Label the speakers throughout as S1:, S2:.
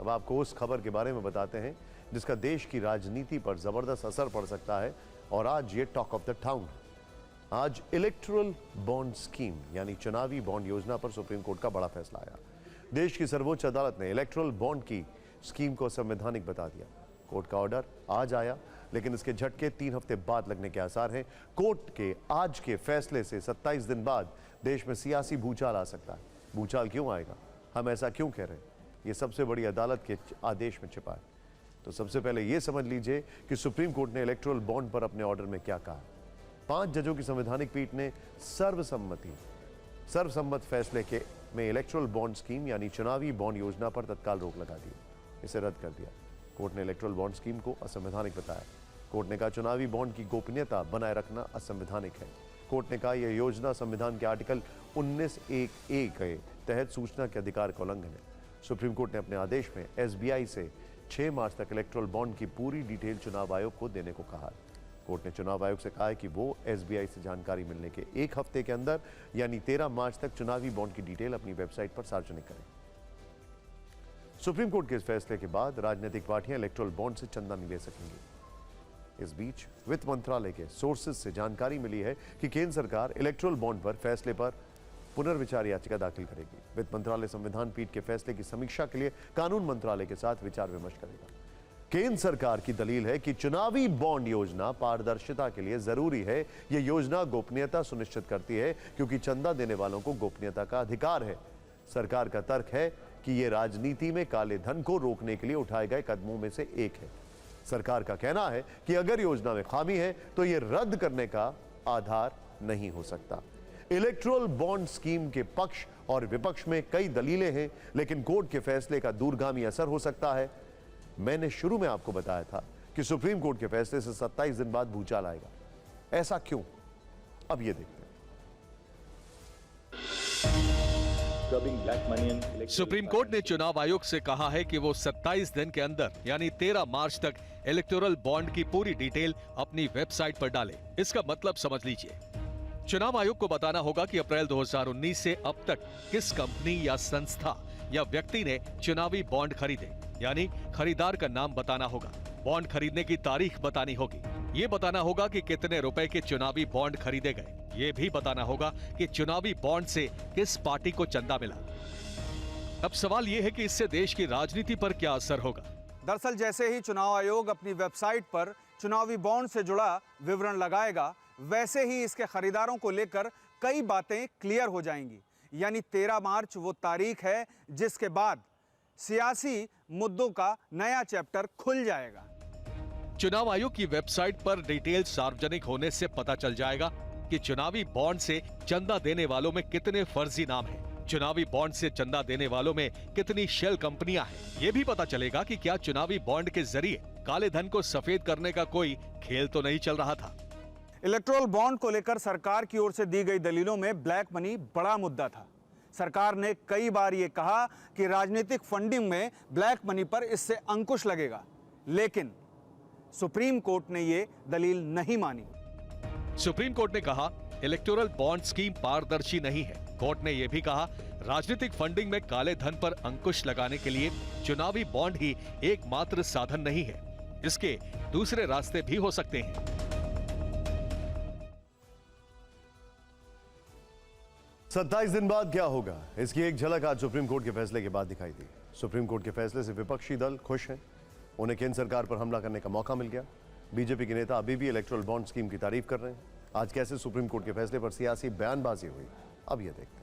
S1: अब आपको उस खबर के बारे में बताते हैं जिसका देश की राजनीति पर जबरदस्त असर पड़ सकता है और आज ये टॉक ऑफ द टाउन। आज इलेक्टोरल बॉन्ड स्कीम यानी चुनावी बॉन्ड योजना पर सुप्रीम कोर्ट का बड़ा फैसला आया। देश की सर्वोच्च अदालत ने इलेक्टोरल बॉन्ड की स्कीम को संवैधानिक बता दिया। कोर्ट का ऑर्डर आज आया, लेकिन इसके झटके 3 हफ्ते बाद लगने के आसार हैं। कोर्ट के आज के फैसले से 27 दिन बाद देश में सियासी भूचाल आ सकता है। भूचाल क्यों आएगा, हम ऐसा क्यों कह रहे हैं, ये सबसे बड़ी अदालत के आदेश में छिपा है। तो सबसे पहले यह समझ लीजिए कि सुप्रीम कोर्ट ने इलेक्टोरल बॉन्ड पर अपने ऑर्डर में क्या कहा। 5 जजों की संवैधानिक पीठ ने सर्वसम्मत फैसले के में इलेक्टोरल बॉन्ड स्कीम यानी चुनावी बॉन्ड योजना पर तत्काल रोक लगा दी, इसे रद्द कर दिया। कोर्ट ने इलेक्टोरल बॉन्ड स्कीम को असंवैधानिक बताया। कोर्ट ने कहा चुनावी बॉन्ड की गोपनीयता बनाए रखना असंवैधानिक है। कोर्ट ने कहा यह योजना संविधान के आर्टिकल 19(1)(a) के तहत सूचना के अधिकार का उल्लंघन है। सुप्रीम कोर्ट ने अपने आदेश में एसबीआई से 6 मार्च तक इलेक्टोरल बॉन्ड की पूरी डिटेल चुनाव आयोग को देने को कहा है। कोर्ट ने चुनाव आयोग से कहा है कि वो एसबीआई से जानकारी मिलने के 1 हफ्ते के अंदर यानी 13 मार्च तक चुनावी बॉन्ड की डिटेल अपनी वेबसाइट पर सार्वजनिक करें। सुप्रीम कोर्ट के इस फैसले के बाद राजनीतिक पार्टियां इलेक्टोरल बॉन्ड से चंदा नहीं ले सकेंगी। इस बीच वित्त मंत्रालय के सोर्सेज से जानकारी मिली है कि केंद्र सरकार इलेक्टोरल बॉन्ड पर फैसले पर पुनर्विचार याचिका दाखिल करेगी। वित्त मंत्रालय संविधान पीठ के फैसले की समीक्षा के लिए कानून मंत्रालय के साथ विचार विमर्श करेगा। केंद्र सरकार की दलील है कि चुनावी बॉन्ड योजना पारदर्शिता के लिए जरूरी है। यह योजना गोपनीयता सुनिश्चित करती है क्योंकि चंदा देने वालों को गोपनीयता का अधिकार है। सरकार का तर्क है कि यह राजनीति में काले धन को रोकने के लिए उठाए गए कदमों में से एक है। सरकार का कहना है कि अगर योजना में खामी है तो यह रद्द करने का आधार नहीं हो सकता। इलेक्टोरल बॉन्ड स्कीम के पक्ष और विपक्ष में कई दलीलें हैं, लेकिन कोर्ट के फैसले का दूरगामी असर हो सकता है। मैंने शुरू में आपको बताया था कि सुप्रीम कोर्ट के फैसले से 27 दिन बाद भूचाल आएगा। ऐसा क्यों, अब यह देखते हैं।
S2: सुप्रीम कोर्ट ने चुनाव आयोग से कहा है कि वो 27 दिन के अंदर यानी 13 मार्च तक इलेक्टोरल बॉन्ड की पूरी डिटेल अपनी वेबसाइट पर डाले। इसका मतलब समझ लीजिए, चुनाव आयोग को बताना होगा कि अप्रैल 2019 से अब तक किस कंपनी या संस्था या व्यक्ति ने चुनावी बॉन्ड खरीदे, यानी खरीदार का नाम बताना होगा। बॉन्ड खरीदने की तारीख बतानी होगी। ये बताना होगा कि कितने रुपए के चुनावी बॉन्ड खरीदे गए। ये भी बताना होगा कि चुनावी बॉन्ड से किस पार्टी को चंदा मिला। अब सवाल ये है कि इससे देश की राजनीति पर क्या असर होगा।
S3: दरअसल जैसे ही चुनाव आयोग अपनी वेबसाइट पर चुनावी बॉन्ड से जुड़ा विवरण लगाएगा, वैसे ही इसके खरीदारों को लेकर कई बातें क्लियर हो जाएंगी। यानी 13 मार्च वो तारीख है जिसके बाद सियासी मुद्दों का नया चैप्टर खुल जाएगा।
S2: चुनाव आयोग की वेबसाइट पर डिटेल सार्वजनिक होने से पता चल जाएगा कि चुनावी बॉन्ड से चंदा देने वालों में कितने फर्जी नाम हैं। चुनावी बॉन्ड से चंदा देने वालों में कितनी शेल कंपनियां हैं। ये भी पता चलेगा कि क्या चुनावी बॉन्ड के जरिए काले धन को सफेद करने का कोई खेल तो नहीं चल रहा था।
S3: इलेक्टोरल बॉन्ड को लेकर सरकार की ओर से दी गई दलीलों में ब्लैक मनी बड़ा मुद्दा था। सरकार ने कई बार यह कहा कि राजनीतिक फंडिंग में ब्लैक मनी पर इससे अंकुश लगेगा, लेकिन सुप्रीम कोर्ट ने यह दलील नहीं मानी।
S2: सुप्रीम कोर्ट ने कहा इलेक्टोरल बॉन्ड स्कीम पारदर्शी नहीं है। कोर्ट ने यह भी कहा राजनीतिक फंडिंग में काले धन पर अंकुश लगाने के लिए चुनावी बॉन्ड ही एकमात्र साधन नहीं है, इसके दूसरे रास्ते भी हो सकते हैं।
S1: 27 दिन बाद क्या होगा, इसकी एक झलक आज सुप्रीम कोर्ट के फैसले के बाद दिखाई दी। सुप्रीम कोर्ट के फैसले से विपक्षी दल खुश हैं। उन्हें केंद्र सरकार पर हमला करने का मौका मिल गया। बीजेपी के नेता अभी भी इलेक्टोरल बॉन्ड स्कीम की तारीफ कर रहे हैं। आज कैसे सुप्रीम कोर्ट के फैसले पर सियासी बयानबाजी हुई, अब यह देखते हैं।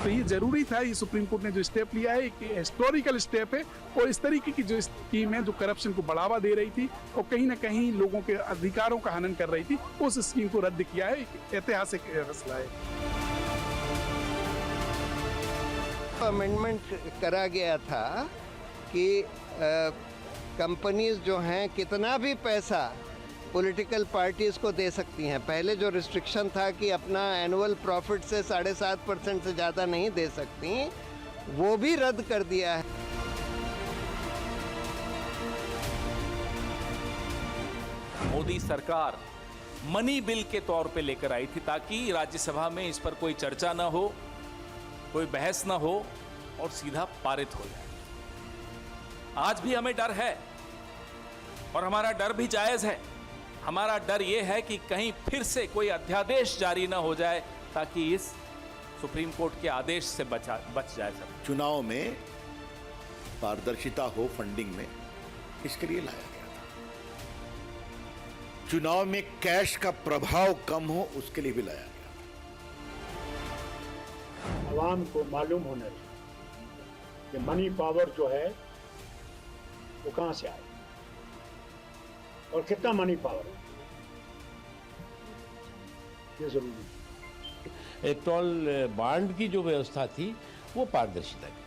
S4: तो ये जरूरी था, ये सुप्रीम कोर्ट ने जो स्टेप लिया है एक हिस्टोरिकल स्टेप है। और इस तरीके की जो स्कीम है जो करप्शन को बढ़ावा दे रही थी और कहीं ना कहीं लोगों के अधिकारों का हनन कर रही थी, उस स्कीम को रद्द किया है। एक ऐतिहासिक फैसला है।
S5: अमेंडमेंट करा गया था कि कंपनीज जो हैं कितना भी पैसा पॉलिटिकल पार्टीज को दे सकती हैं। पहले जो रिस्ट्रिक्शन था कि अपना एनुअल प्रॉफिट से 7.5% से ज़्यादा नहीं दे सकती, वो भी रद्द कर दिया है।
S6: मोदी सरकार मनी बिल के तौर पे लेकर आई थी, ताकि राज्यसभा में इस पर कोई चर्चा ना हो, कोई बहस ना हो और सीधा पारित हो जाए। आज भी हमें डर है और हमारा डर भी जायज है। हमारा डर यह है कि कहीं फिर से कोई अध्यादेश जारी ना हो जाए, ताकि इस सुप्रीम कोर्ट के आदेश से बच जाए सब।
S7: चुनाव में पारदर्शिता हो फंडिंग में, इसके लिए लाया गया था। चुनाव में कैश का प्रभाव कम हो, उसके लिए भी लाया गया था।
S8: आवाम को मालूम होना चाहिए कि मनी पावर जो है वो कहां से आए और कितना मनी पावर है, ये जरूरी है।
S9: इलेक्टोरल बॉन्ड की जो व्यवस्था थी वो पारदर्शिता की,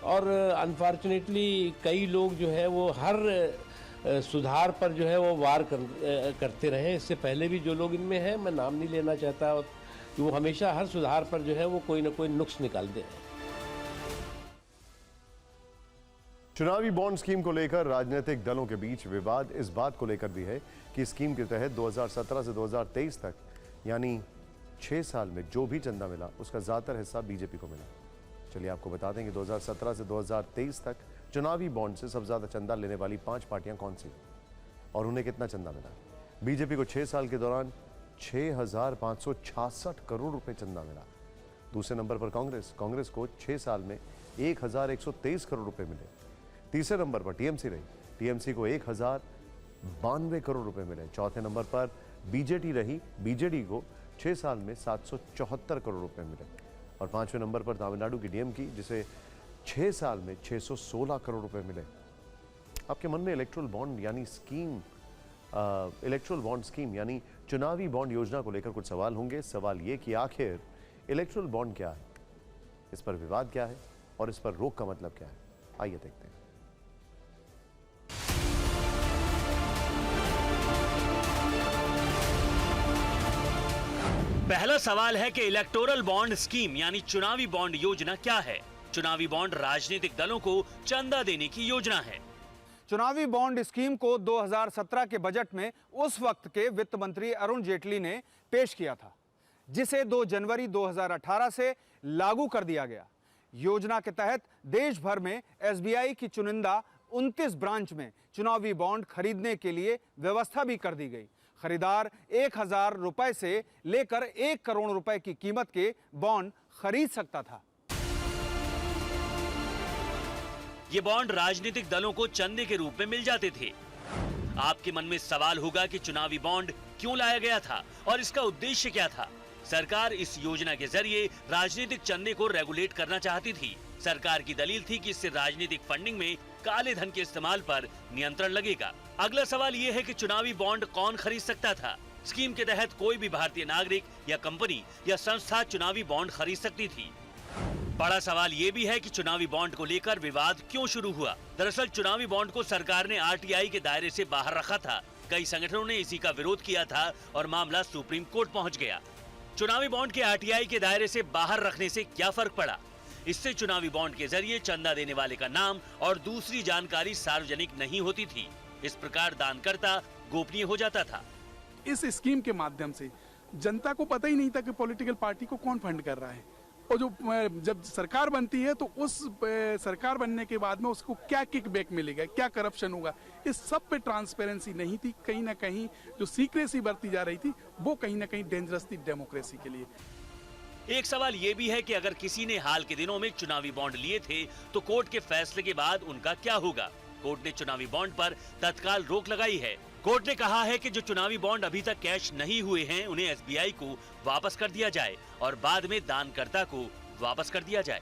S9: और अनफॉर्चुनेटली कई लोग जो है वो हर सुधार पर जो है वो वार करते रहे। इससे पहले भी जो लोग इनमें हैं, मैं नाम नहीं लेना चाहता, कि वो हमेशा हर सुधार पर जो है वो कोई ना कोई नुक्स निकालते हैं।
S1: चुनावी बॉन्ड स्कीम को लेकर राजनीतिक दलों के बीच विवाद इस बात को लेकर भी है कि स्कीम के तहत 2017 से 2023 तक यानी 6 साल में जो भी चंदा मिला उसका ज्यादातर हिस्सा बीजेपी को मिला। चलिए आपको बता दें कि 2017 से 2023 तक चुनावी बॉन्ड से सबसे ज्यादा चंदा लेने वाली 5 पार्टियां कौन सी और उन्हें कितना चंदा मिला। बीजेपी को 6 साल के दौरान 6,566 करोड़ रुपए चंदा मिला। दूसरे नंबर पर कांग्रेस को 6 साल में 1,123 करोड़ रुपए मिले। तीसरे नंबर पर टीएमसी रही, टीएमसी को 1,092 करोड़ रुपए मिले। चौथे नंबर पर बीजेडी को 6 साल में 774 करोड़ रुपए मिले। और 5वें नंबर पर तमिलनाडु की डीएमके, जिसे 6 साल में 616 करोड़ रुपए मिले। आपके मन में इलेक्टोरल बॉन्ड स्कीम यानी चुनावी बॉन्ड योजना को लेकर कुछ सवाल होंगे। सवाल ये कि आखिर इलेक्टोरल बॉन्ड क्या है, इस पर विवाद क्या है और इस पर रोक का मतलब क्या है, आइए देखते हैं।
S10: पहला सवाल है कि इलेक्टोरल बॉन्ड स्कीम यानी चुनावी बॉन्ड योजना क्या है। चुनावी बॉन्ड राजनीतिक दलों को चंदा देने की योजना है।
S3: चुनावी बॉन्ड स्कीम को 2017 के बजट में उस वक्त के वित्त मंत्री अरुण जेटली ने पेश किया था, जिसे 2 जनवरी 2018 से लागू कर दिया गया। योजना के तहत देश भर में एसबीआई की चुनिंदा 29 ब्रांच में चुनावी बॉन्ड खरीदने के लिए व्यवस्था भी कर दी गई। खरीदार 1,000 रुपए से लेकर 1 करोड़ रुपए की कीमत के बॉन्ड खरीद सकता था।
S10: ये बॉन्ड राजनीतिक दलों को चंदे के रूप में मिल जाते थे। आपके मन में सवाल होगा कि चुनावी बॉन्ड क्यों लाया गया था और इसका उद्देश्य क्या था। सरकार इस योजना के जरिए राजनीतिक चंदे को रेगुलेट करना चाहती थी। सरकार की दलील थी कि इससे राजनीतिक फंडिंग में काले धन के इस्तेमाल पर नियंत्रण लगेगा। अगला सवाल ये है कि चुनावी बॉन्ड कौन खरीद सकता था। स्कीम के तहत कोई भी भारतीय नागरिक या कंपनी या संस्था चुनावी बॉन्ड खरीद सकती थी। बड़ा सवाल ये भी है कि चुनावी बॉन्ड को लेकर विवाद क्यों शुरू हुआ। दरअसल चुनावी बॉन्ड को सरकार ने आरटीआई के दायरे से बाहर रखा था। कई संगठनों ने इसी का विरोध किया था और मामला सुप्रीम कोर्ट पहुंच गया। चुनावी बॉन्ड के आरटीआई के दायरे से बाहर रखने से क्या फर्क पड़ा। इससे चुनावी बॉन्ड के जरिए चंदा देने वाले का नाम और दूसरी जानकारी सार्वजनिक नहीं होती थी। इस प्रकार दानकर्ता गोपनीय हो जाता था।
S4: इस स्कीम के माध्यम से जनता को पता ही नहीं था कि पॉलिटिकल पार्टी को कौन फंड कर रहा है, और जब सरकार बनती है तो उस सरकार बनने के बाद में उसको क्या किकबैक मिलेगा, क्या करप्शन होगा, इस सब पे ट्रांसपेरेंसी नहीं थी। कहीं ना कहीं जो सीक्रेसी बरती जा रही थी वो कहीं ना कहीं डेंजरस थी डेमोक्रेसी के लिए।
S10: एक सवाल ये भी है कि अगर किसी ने हाल के दिनों में चुनावी बॉन्ड लिए थे तो कोर्ट के फैसले के बाद उनका क्या होगा। कोर्ट ने चुनावी बॉन्ड पर तत्काल रोक लगाई है। कोर्ट ने कहा है कि जो चुनावी बॉन्ड अभी तक कैश नहीं हुए हैं उन्हें एसबीआई को वापस कर दिया जाए और बाद में दानकर्ता को वापस कर दिया जाए।